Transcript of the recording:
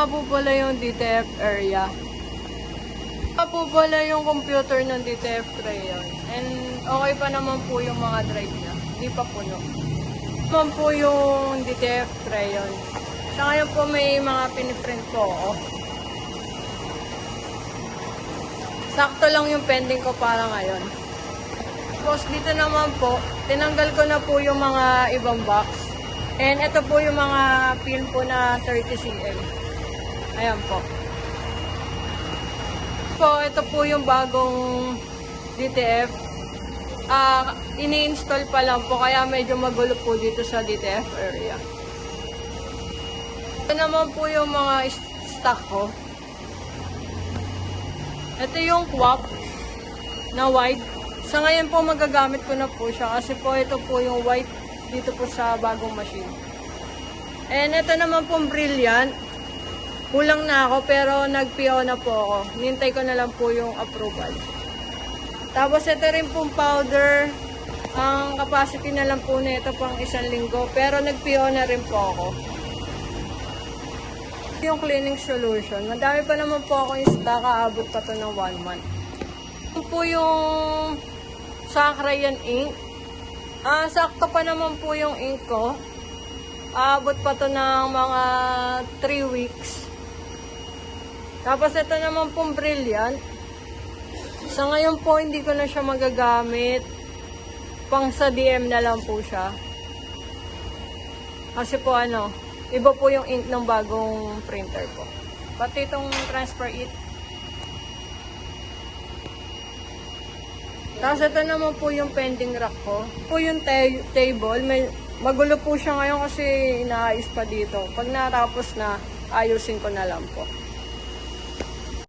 nga po pala yung DTF area. Ito po pala yung computer ng DTF Crayon. And okay pa naman po yung mga drive niya. Hindi pa puno. Naman po yung DTF Crayon. Sa ngayon po may mga piniprint po ako. Sakto lang yung pending ko para ngayon. Tapos dito naman po, tinanggal ko na po yung mga ibang box. And ito po yung mga film po na 30cm. Ayan po. So, ito po yung bagong DTF. Ini-install pa lang po, kaya medyo magulo po dito sa DTF area. Ito naman po yung mga stock ko. Ito yung QWAP na white. Sa ngayon po magagamit ko na po siya kasi po ito po yung white dito po sa bagong machine. And ito naman pong Brilliant. Kulang na ako pero nag-PO na po ako. Nintay ko na lang po yung approval. Tapos ito rin pong powder. Ang capacity na lang po na ito pang 1 linggo. Pero nag-PO na rin po ako. Yung cleaning solution. Madami pa naman po ako yung stock. Aabot pa to ng 1 month. Ito po yung sa crayon ink. Sakto pa naman po yung ink ko. Aabot pa to ng mga 3 weeks. Tapos ito naman pong Brilliant. Sa ngayon po hindi ko na siya magagamit. Pang sa DM na lang po siya. Kasi po iba po yung ink ng bagong printer po. Pati itong transfer it. Tapos ito naman po yung pending rack ko. Po yung table. Magulo po siya ngayon kasi inaayos pa dito. Pag natapos na, ayusin ko na lang po.